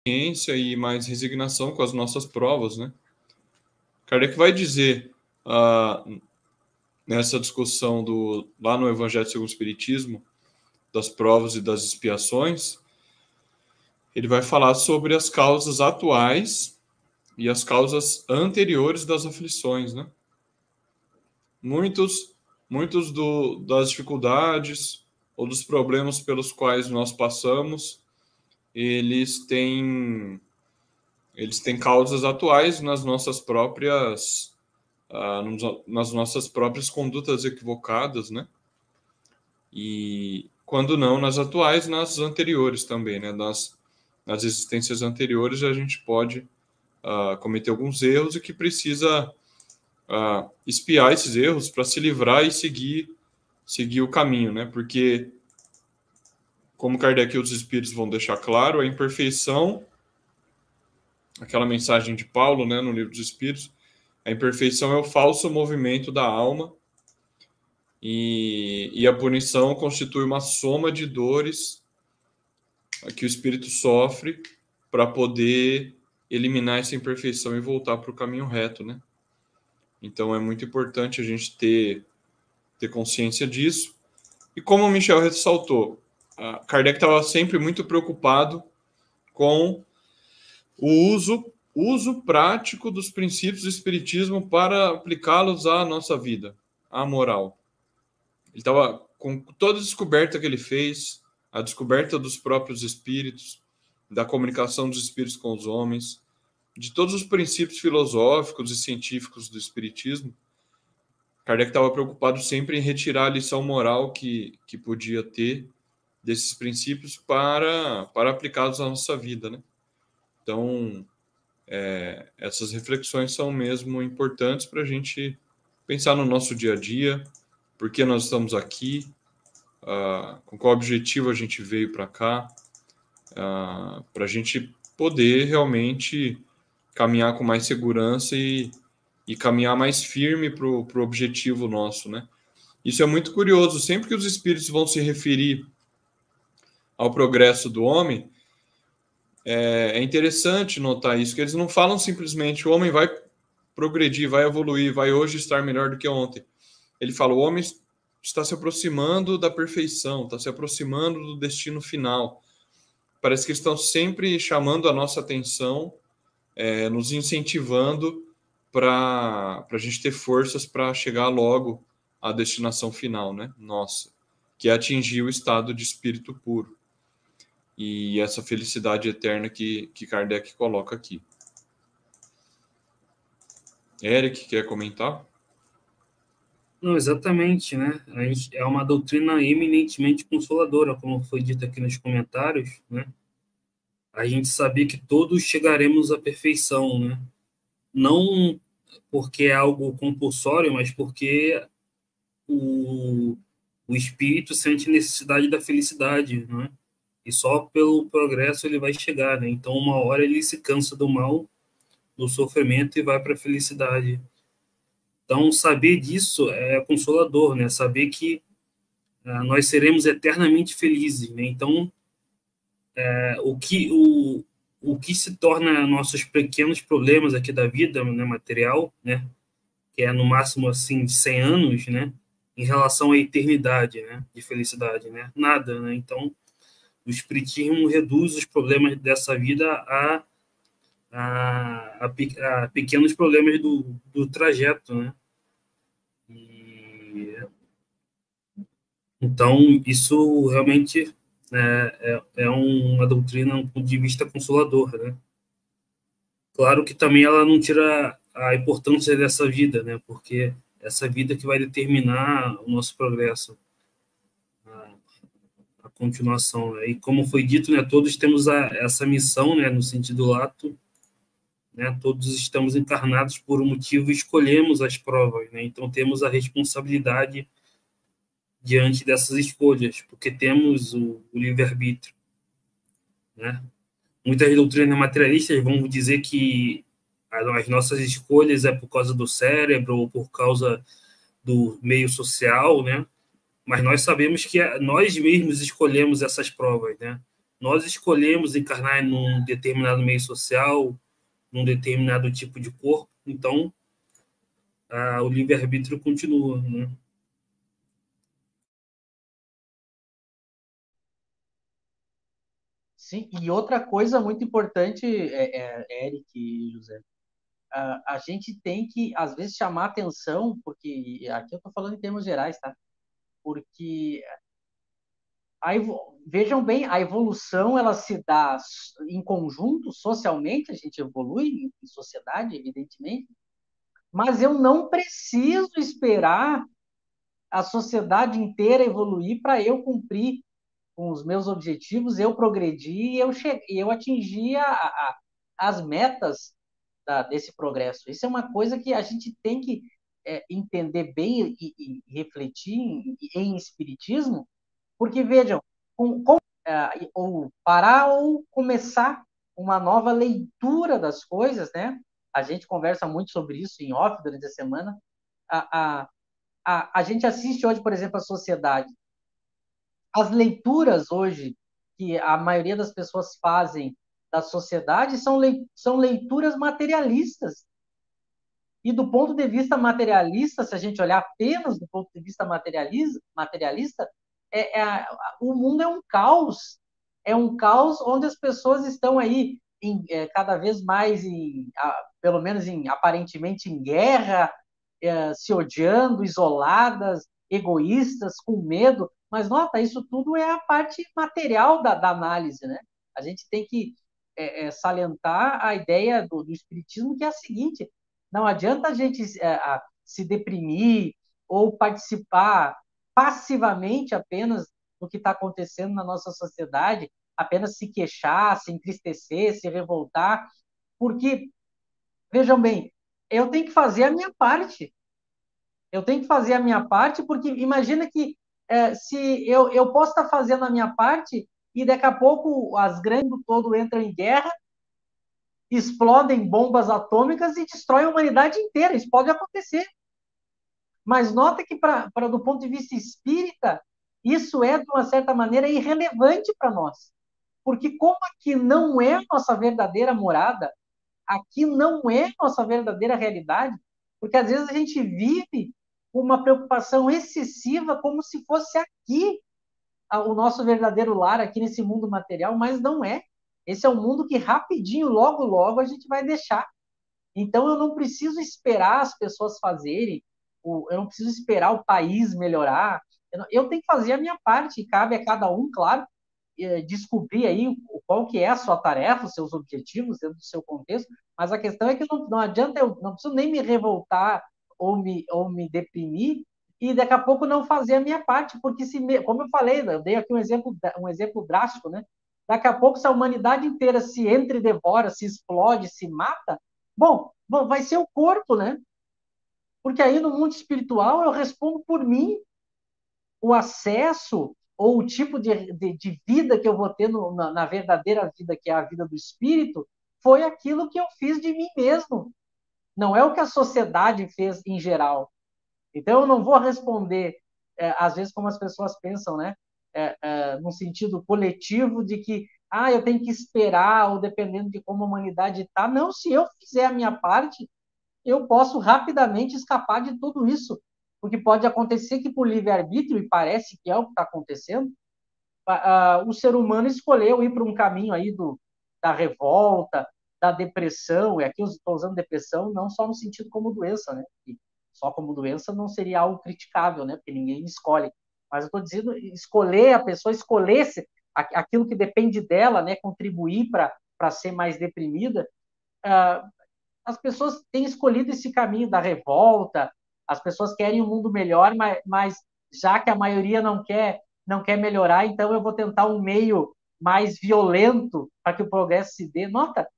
ciência e mais resignação com as nossas provas, né? Kardec vai dizer nessa discussão lá no Evangelho segundo o Espiritismo, das provas e das expiações, ele vai falar sobre as causas atuais e as causas anteriores das aflições, né? Muitos das dificuldades ou dos problemas pelos quais nós passamos, eles têm causas atuais nas nossas próprias condutas equivocadas, né? E quando não nas atuais, nas anteriores também, né? Nas existências anteriores a gente pode cometer alguns erros e que precisa expiar esses erros para se livrar e seguir o caminho, né? Porque, como Kardec e os Espíritos vão deixar claro, a imperfeição, aquela mensagem de Paulo, né, no Livro dos Espíritos, a imperfeição é o falso movimento da alma e a punição constitui uma soma de dores que o espírito sofre para poder eliminar essa imperfeição e voltar para o caminho reto, né? Então é muito importante a gente ter consciência disso. E como o Michel ressaltou, Kardec estava sempre muito preocupado com o uso prático dos princípios do Espiritismo para aplicá-los à nossa vida, à moral. Ele estava com toda a descoberta que ele fez, a descoberta dos próprios espíritos, da comunicação dos espíritos com os homens, de todos os princípios filosóficos e científicos do Espiritismo. Kardec estava preocupado sempre em retirar a lição moral que podia ter desses princípios para aplicá-los à nossa vida, né? Então, essas reflexões são mesmo importantes para a gente pensar no nosso dia a dia, por que nós estamos aqui, com qual objetivo a gente veio para cá, para a gente poder realmente caminhar com mais segurança e caminhar mais firme para o objetivo nosso, né? Isso é muito curioso. Sempre que os espíritos vão se referir ao progresso do homem, é interessante notar isso, que eles não falam simplesmente o homem vai progredir, vai evoluir, vai hoje estar melhor do que ontem. Ele fala, o homem está se aproximando da perfeição, está se aproximando do destino final. Parece que eles estão sempre chamando a nossa atenção, nos incentivando para a gente ter forças para chegar logo à destinação final, né? Nossa, que é atingir o estado de espírito puro. E essa felicidade eterna que Kardec coloca aqui. Eric, quer comentar? Não, exatamente, né? É uma doutrina eminentemente consoladora, como foi dito aqui nos comentários, né? A gente sabia que todos chegaremos à perfeição, né? Não porque é algo compulsório, mas porque o espírito sente necessidade da felicidade, né? E só pelo progresso ele vai chegar, né? Então, uma hora ele se cansa do mal, do sofrimento e vai para a felicidade. Então, saber disso é consolador, né? Saber que nós seremos eternamente felizes, né? Então, o que se torna nossos pequenos problemas aqui da vida, né, material, né? Que é no máximo assim 100 anos, né? Em relação à eternidade, né? De felicidade, né? Nada, né? Então, o espiritismo reduz os problemas dessa vida a pequenos problemas do trajeto, né? Então, isso realmente é uma doutrina, um ponto de vista consolador, né? Claro que também ela não tira a importância dessa vida, né? Porque essa vida que vai determinar o nosso progresso, a continuação, né? E como foi dito, né? Todos temos essa missão, né? No sentido lato, né? Todos estamos encarnados por um motivo e escolhemos as provas, né? Então temos a responsabilidade diante dessas escolhas, porque temos o livre-arbítrio, né? Muitas doutrinas materialistas vão dizer que as nossas escolhas é por causa do cérebro ou por causa do meio social, né? Mas nós sabemos que nós mesmos escolhemos essas provas, né? Nós escolhemos encarnar num determinado meio social, num determinado tipo de corpo, então o livre-arbítrio continua, né? Sim, e outra coisa muito importante, Eric e José, a gente tem que, às vezes, chamar atenção, porque aqui eu estou falando em termos gerais, tá? Porque vejam bem, a evolução ela se dá em conjunto, socialmente, a gente evolui em sociedade, evidentemente, mas eu não preciso esperar a sociedade inteira evoluir para eu cumprir com os meus objetivos, eu progredir e eu atingir as metas desse progresso. Isso é uma coisa que a gente tem que entender bem e refletir em espiritismo, porque vejam, ou parar ou começar uma nova leitura das coisas, né? A gente conversa muito sobre isso em off durante a semana. A, a, a gente assiste hoje, por exemplo, a sociedade. As leituras hoje que a maioria das pessoas fazem da sociedade são leituras materialistas. E do ponto de vista materialista, se a gente olhar apenas do ponto de vista materialista, o mundo é um caos onde as pessoas estão aí cada vez mais, pelo menos aparentemente em guerra, se odiando, isoladas, egoístas, com medo. Mas nota, isso tudo é a parte material da análise, né? A gente tem que salientar a ideia do espiritismo, que é a seguinte: não adianta a gente se deprimir ou participar passivamente apenas do que está acontecendo na nossa sociedade, apenas se queixar, se entristecer, se revoltar, porque, vejam bem, eu tenho que fazer a minha parte. Eu tenho que fazer a minha parte, porque imagina que se eu posso estar fazendo a minha parte e daqui a pouco as grandes do todo entram em guerra, explodem bombas atômicas e destroem a humanidade inteira. Isso pode acontecer. Mas nota que, do ponto de vista espírita, isso é, de uma certa maneira, irrelevante para nós. Porque como aqui não é nossa verdadeira morada, aqui não é nossa verdadeira realidade, porque às vezes a gente vive uma preocupação excessiva como se fosse aqui o nosso verdadeiro lar, aqui nesse mundo material, mas não é. Esse é um mundo que rapidinho, logo, logo, a gente vai deixar. Então, eu não preciso esperar as pessoas fazerem, eu não preciso esperar o país melhorar. Eu tenho que fazer a minha parte, e cabe a cada um, claro, descobrir aí qual que é a sua tarefa, os seus objetivos dentro do seu contexto, mas a questão é que não adianta, eu não preciso nem me revoltar ou me deprimir e daqui a pouco não fazer a minha parte, porque como eu falei, eu dei aqui um exemplo drástico, né? Daqui a pouco, se a humanidade inteira se devora, se explode, se mata, bom, vai ser o corpo, né? Porque aí no mundo espiritual eu respondo por mim, o acesso ou o tipo de vida que eu vou ter na verdadeira vida, que é a vida do espírito, foi aquilo que eu fiz de mim mesmo. Não é o que a sociedade fez em geral. Então eu não vou responder, às vezes, como as pessoas pensam, né? No sentido coletivo de que eu tenho que esperar, ou dependendo de como a humanidade está. Não, se eu fizer a minha parte, eu posso rapidamente escapar de tudo isso. Porque pode acontecer que, por livre-arbítrio, e parece que é o que está acontecendo, o ser humano escolheu ir para um caminho aí da revolta, da depressão, e aqui eu estou usando depressão não só no sentido como doença, né? E só como doença não seria algo criticável, né? Porque ninguém escolhe. Mas eu estou dizendo, a pessoa escolhesse aquilo que depende dela, né? Contribuir para ser mais deprimida. As pessoas têm escolhido esse caminho da revolta, as pessoas querem um mundo melhor, mas já que a maioria não quer melhorar, então eu vou tentar um meio mais violento para que o progresso se dê. Nota,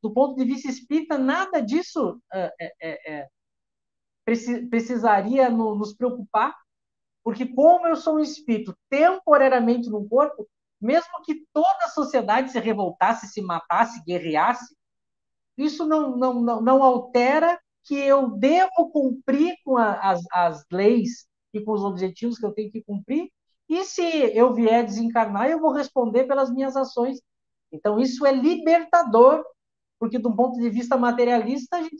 do ponto de vista espírita, nada disso precisaria nos preocupar, porque como eu sou um espírito temporariamente no corpo, mesmo que toda a sociedade se revoltasse, se matasse, guerreasse, isso não altera que eu devo cumprir com as leis e com os objetivos que eu tenho que cumprir, E se eu vier desencarnar, eu vou responder pelas minhas ações. Então, isso é libertador, porque, do ponto de vista materialista, a gente